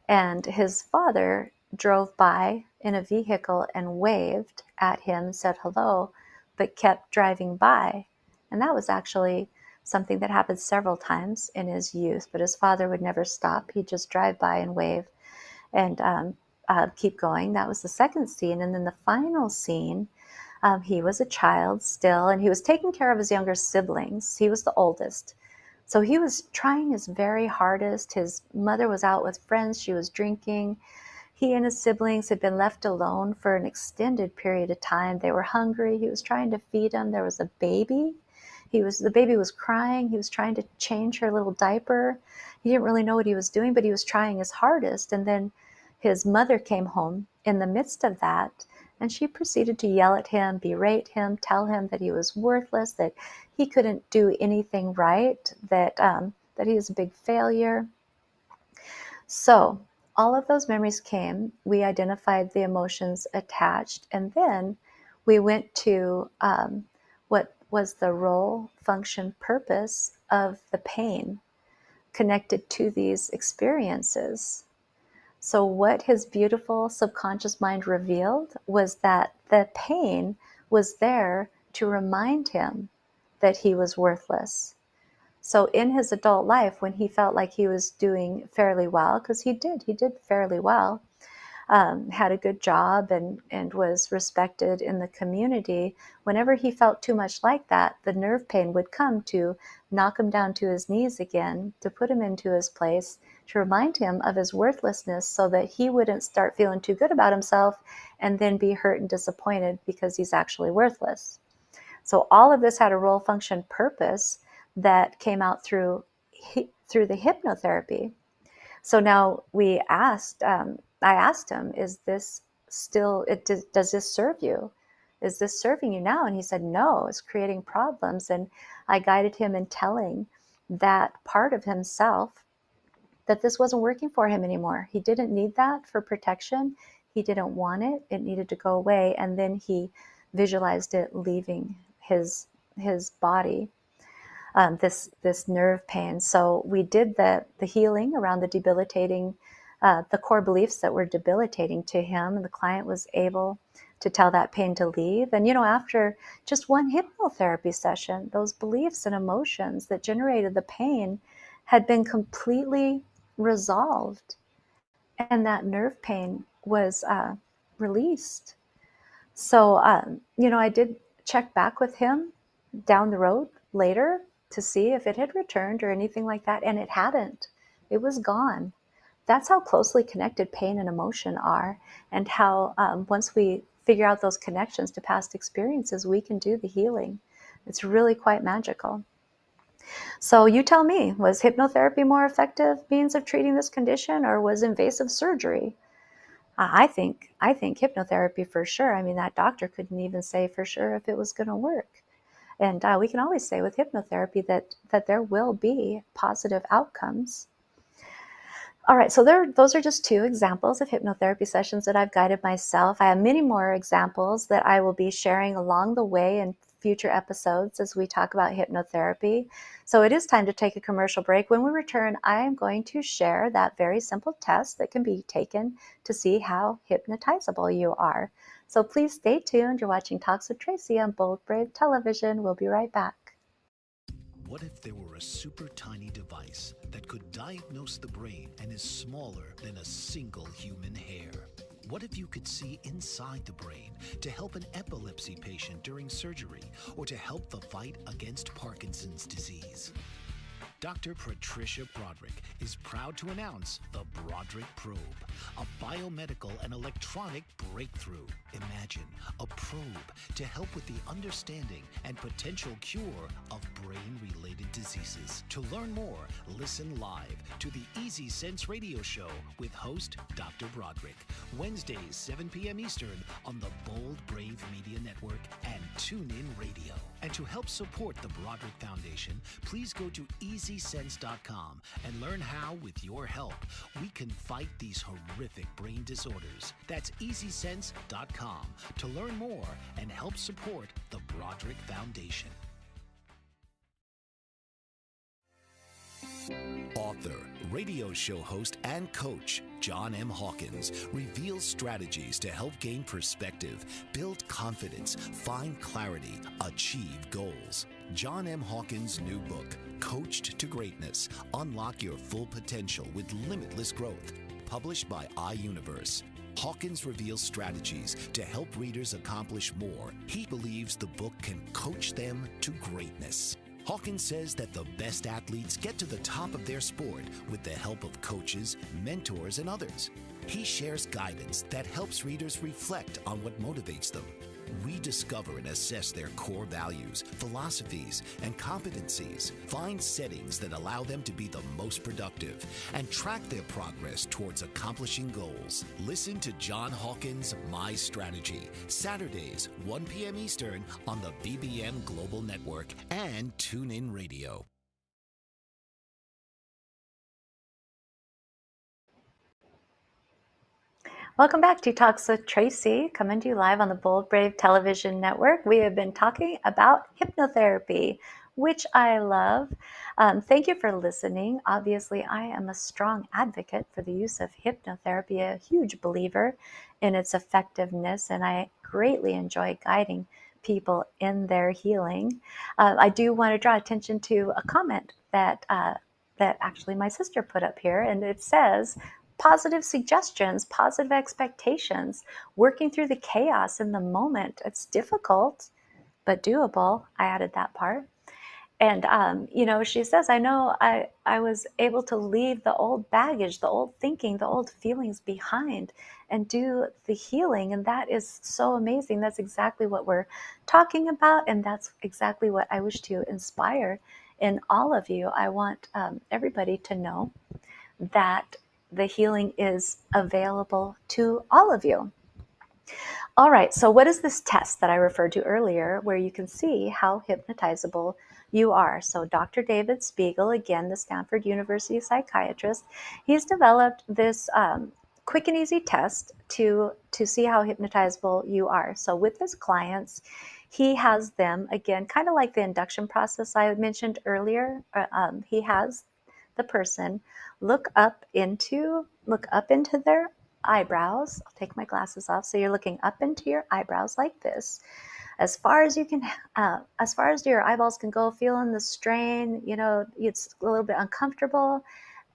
and his father drove by in a vehicle and waved at him, said hello, but kept driving by. And that was actually something that happened several times in his youth, but his father would never stop. He'd just drive by and wave and keep going. That was the second scene. And then the final scene, He was a child still, and he was taking care of his younger siblings. He was the oldest. So he was trying his very hardest. His mother was out with friends. She was drinking. He and his siblings had been left alone for an extended period of time. They were hungry. He was trying to feed them. There was a baby. The baby was crying. He was trying to change her little diaper. He didn't really know what he was doing, but he was trying his hardest. And then his mother came home in the midst of that, and she proceeded to yell at him, berate him, tell him that he was worthless, that he couldn't do anything right, that he was a big failure. So all of those memories came. We identified the emotions attached, and then we went to what was the role, function, purpose of the pain connected to these experiences. So what his beautiful subconscious mind revealed was that the pain was there to remind him that he was worthless. So in his adult life, when he felt like he was doing fairly well, because he did fairly well, had a good job and was respected in the community, whenever he felt too much like that, the nerve pain would come to knock him down to his knees again, to put him into his place, to remind him of his worthlessness so that he wouldn't start feeling too good about himself and then be hurt and disappointed because he's actually worthless. So all of this had a role, function, purpose that came out through the hypnotherapy. So now I asked him, is this still, does this serve you? Is this serving you now? And he said, no, it's creating problems. And I guided him in telling that part of himself that this wasn't working for him anymore. He didn't need that for protection. He didn't want it. It needed to go away. And then he visualized it leaving his body. This nerve pain. So we did the healing around the debilitating, the core beliefs that were debilitating to him, and the client was able to tell that pain to leave. And after just one hypnotherapy session, those beliefs and emotions that generated the pain had been completely resolved, and that nerve pain was released. So I did check back with him down the road later to see if it had returned or anything like that, and it hadn't. It was gone. That's how closely connected pain and emotion are, and how once we figure out those connections to past experiences, we can do the healing. It's really quite magical. So you tell me, was hypnotherapy more effective means of treating this condition, or was invasive surgery? I think hypnotherapy for sure. I mean, that doctor couldn't even say for sure if it was going to work. And we can always say with hypnotherapy that there will be positive outcomes. All right, so those are just two examples of hypnotherapy sessions that I've guided myself. I have many more examples that I will be sharing along the way in future episodes as we talk about hypnotherapy. So it is time to take a commercial break. When we return, I am going to share that very simple test that can be taken to see how hypnotizable you are. So please stay tuned. You're watching Talks with Tracy on Bold Brave Television. We'll be right back. What if there were a super tiny device that could diagnose the brain and is smaller than a single human hair? What if you could see inside the brain to help an epilepsy patient during surgery or to help the fight against Parkinson's disease? Dr. Patricia Broderick is proud to announce the Broderick Probe, a biomedical and electronic breakthrough. Imagine a probe to help with the understanding and potential cure of brain-related diseases. To learn more, listen live to the Easy Sense radio show with host Dr. Broderick, Wednesdays 7 p.m. Eastern on the Bold Brave Media Network and TuneIn Radio. And to help support the Broderick Foundation, please go to EasySense.com and learn how, with your help, we can fight these horrific brain disorders. That's EasySense.com to learn more and help support the Broderick Foundation. Author, radio show host, and coach John M. Hawkins reveals strategies to help gain perspective, build confidence, find clarity, achieve goals. John M. Hawkins' new book, Coached to Greatness, Unlock Your Full Potential with Limitless Growth, published by iUniverse. Hawkins reveals strategies to help readers accomplish more. He believes the book can coach them to greatness. Hawkins says that the best athletes get to the top of their sport with the help of coaches, mentors, and others. He shares guidance that helps readers reflect on what motivates them. Rediscover and assess their core values, philosophies, and competencies. Find settings that allow them to be the most productive and track their progress towards accomplishing goals. Listen to John Hawkins' My Strategy, Saturdays, 1 p.m. Eastern on the BBM Global Network and TuneIn Radio. Welcome back to Talks with Tracy, coming to you live on the Bold Brave Television Network. We have been talking about hypnotherapy, which I love. Thank you for listening. Obviously, I am a strong advocate for the use of hypnotherapy, a huge believer in its effectiveness, and I greatly enjoy guiding people in their healing. I do want to draw attention to a comment that actually my sister put up here, and it says, positive suggestions, positive expectations, working through the chaos in the moment. It's difficult, but doable. I added that part. And, she says, I know I was able to leave the old baggage, the old thinking, the old feelings behind and do the healing. And that is so amazing. That's exactly what we're talking about. And that's exactly what I wish to inspire in all of you. I want everybody to know that the healing is available to all of you. All right, so what is this test that I referred to earlier where you can see how hypnotizable you are? So Dr. David Spiegel, again, the Stanford University psychiatrist, he's developed this quick and easy test to see how hypnotizable you are. So with his clients, he has them, again, kind of like the induction process I mentioned earlier. He has the person look up into their eyebrows. I'll take my glasses off. So you're looking up into your eyebrows like this, as far as you can, as far as your eyeballs can go, feeling the strain. It's a little bit uncomfortable.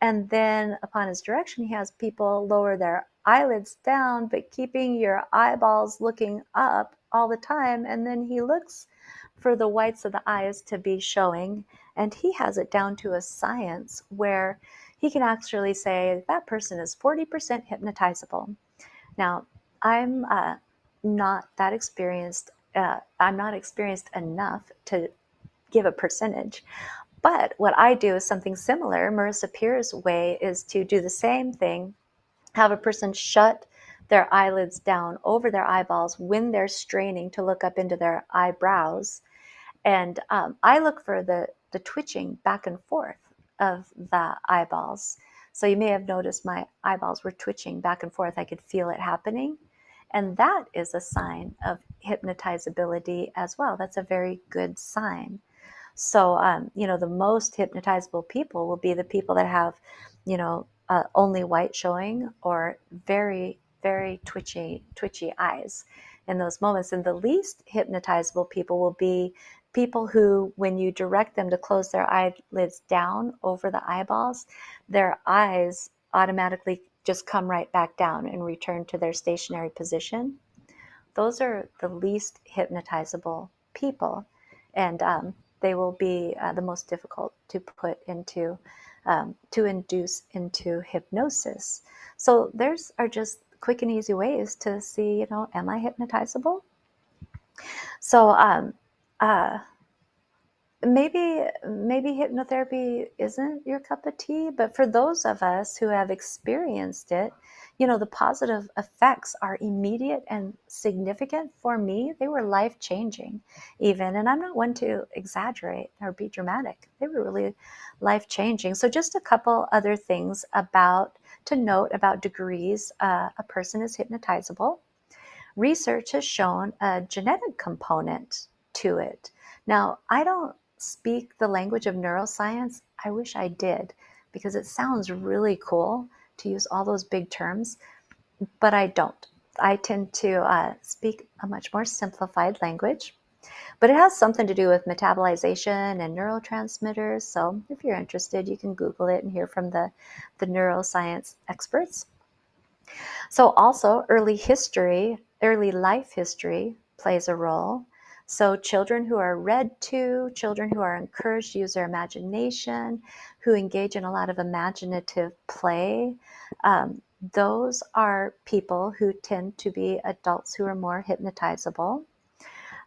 And then upon his direction, he has people lower their eyelids down, but keeping your eyeballs looking up all the time. And then he looks for the whites of the eyes to be showing. And he has it down to a science where he can actually say that person is 40% hypnotizable. Now, I'm not that experienced. I'm not experienced enough to give a percentage. But what I do is something similar. Marissa Peer's way is to do the same thing, have a person shut their eyelids down over their eyeballs when they're straining to look up into their eyebrows. And I look for the twitching back and forth of the eyeballs. So you may have noticed my eyeballs were twitching back and forth. I could feel it happening. And that is a sign of hypnotizability as well. That's a very good sign. So, the most hypnotizable people will be the people that have, only white showing or very, very twitchy eyes in those moments. And the least hypnotizable people will be people who, when you direct them to close their eyelids down over the eyeballs, their eyes automatically just come right back down and return to their stationary position. Those are the least hypnotizable people. And they will be the most difficult to put into, to induce into hypnosis. So there's are just quick and easy ways to see, am I hypnotizable? So maybe hypnotherapy isn't your cup of tea, but for those of us who have experienced it, the positive effects are immediate and significant. For me, they were life-changing even, and I'm not one to exaggerate or be dramatic. They were really life-changing. So just a couple other things to note about degrees a person is hypnotizable. Research has shown a genetic component to it. Now, I don't speak the language of neuroscience. I wish I did, because it sounds really cool to use all those big terms, but I don't. I tend to speak a much more simplified language, but it has something to do with metabolization and neurotransmitters. So if you're interested, you can Google it and hear from the neuroscience experts. So also early life history plays a role. So children who are read to, children who are encouraged to use their imagination, who engage in a lot of imaginative play, those are people who tend to be adults who are more hypnotizable.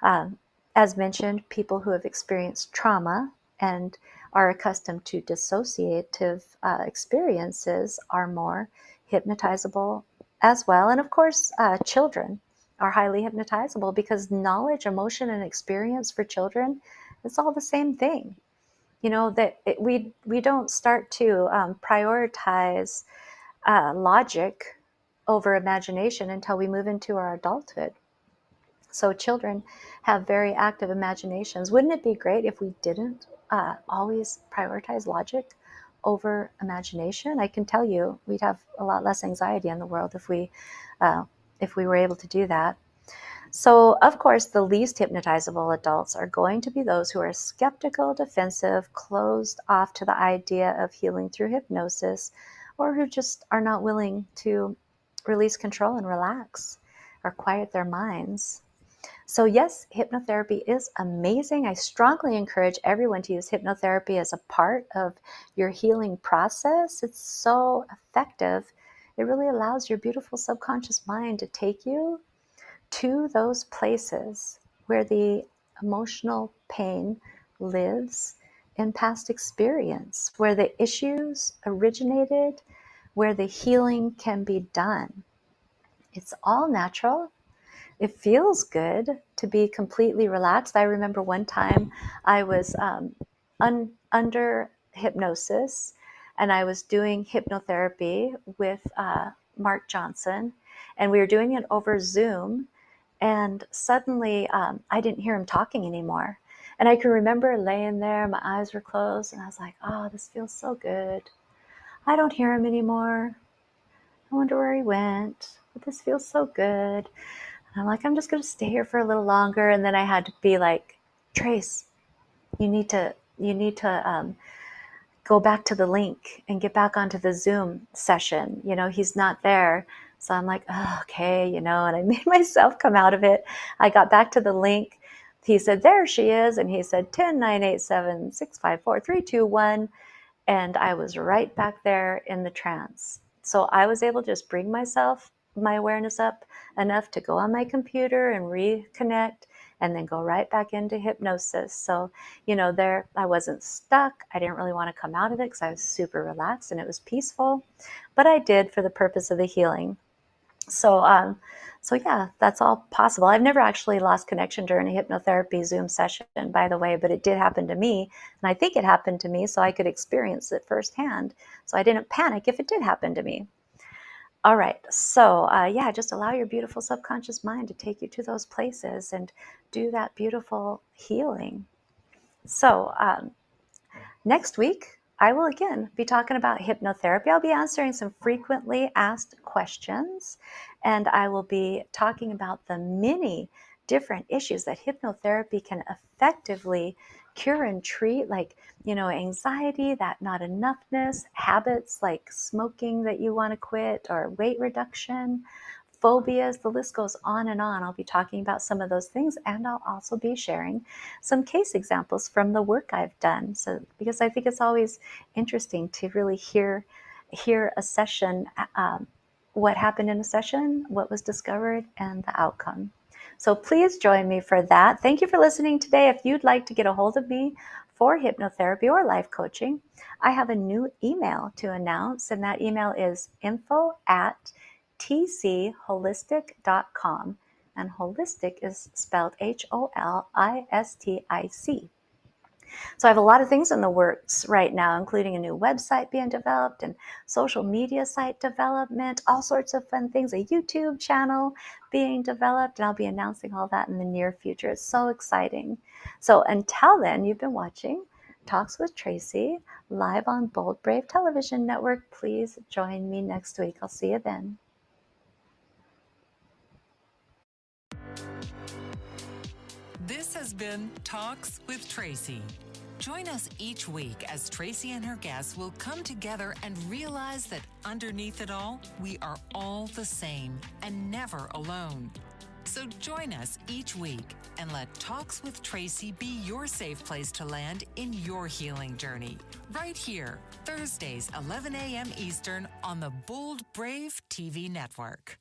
Um, as mentioned, people who have experienced trauma and are accustomed to dissociative experiences are more hypnotizable as well. And of course, children are highly hypnotizable because knowledge, emotion, and experience for children, it's all the same thing. We don't start to prioritize logic over imagination until we move into our adulthood. So children have very active imaginations. Wouldn't it be great if we didn't always prioritize logic over imagination? I can tell you, we'd have a lot less anxiety in the world if we were able to do that. So, of course, the least hypnotizable adults are going to be those who are skeptical, defensive, closed off to the idea of healing through hypnosis, or who just are not willing to release control and relax or quiet their minds. So, yes, hypnotherapy is amazing. I strongly encourage everyone to use hypnotherapy as a part of your healing process. It's so effective. It really allows your beautiful subconscious mind to take you to those places where the emotional pain lives in past experience, where the issues originated, where the healing can be done. It's all natural. It feels good to be completely relaxed. I remember one time I was under hypnosis and I was doing hypnotherapy with Mark Johnson, and we were doing it over Zoom. And suddenly I didn't hear him talking anymore. And I can remember laying there, my eyes were closed, and I was like, oh, this feels so good. I don't hear him anymore. I wonder where he went, but this feels so good. I'm like, I'm just going to stay here for a little longer. And then I had to be like, Trace, you need to go back to the link and get back onto the Zoom session. He's not there. So I'm like, oh, okay, and I made myself come out of it. I got back to the link. He said, there she is. And he said, 10, 9, 8, 7, 6, 5, 4, 3, 2, 1. And I was right back there in the trance. So I was able to just bring my awareness up enough to go on my computer and reconnect and then go right back into hypnosis. So, there I wasn't stuck. I didn't really want to come out of it because I was super relaxed and it was peaceful, but I did for the purpose of the healing. So yeah, that's all possible. I've never actually lost connection during a hypnotherapy Zoom session, by the way, but it did happen to me. And I think it happened to me so I could experience it firsthand. So I didn't panic if it did happen to me. All right. So yeah, just allow your beautiful subconscious mind to take you to those places and do that beautiful healing. So next week, I will again be talking about hypnotherapy. I'll be answering some frequently asked questions, and I will be talking about the many different issues that hypnotherapy can effectively cure and treat, like, anxiety, that not enoughness, habits like smoking that you want to quit, or weight reduction, phobias, the list goes on and on. I'll be talking about some of those things, and I'll also be sharing some case examples from the work I've done. So, because I think it's always interesting to really hear a session, what happened in a session, what was discovered, and the outcome. So please join me for that. Thank you for listening today. If you'd like to get a hold of me for hypnotherapy or life coaching, I have a new email to announce, and that email is info@tcholistic.com. And holistic is spelled HOLISTIC. So I have a lot of things in the works right now, including a new website being developed and social media site development, all sorts of fun things, a YouTube channel being developed, and I'll be announcing all that in the near future. It's so exciting. So until then, you've been watching Talks with Tracy live on Bold Brave Television Network. Please join me next week. I'll see you then. This has been Talks with Tracy. Join us each week as Tracy and her guests will come together and realize that underneath it all, we are all the same and never alone. So join us each week and let Talks with Tracy be your safe place to land in your healing journey. Right here, Thursdays, 11 a.m. Eastern on the Bold Brave TV network.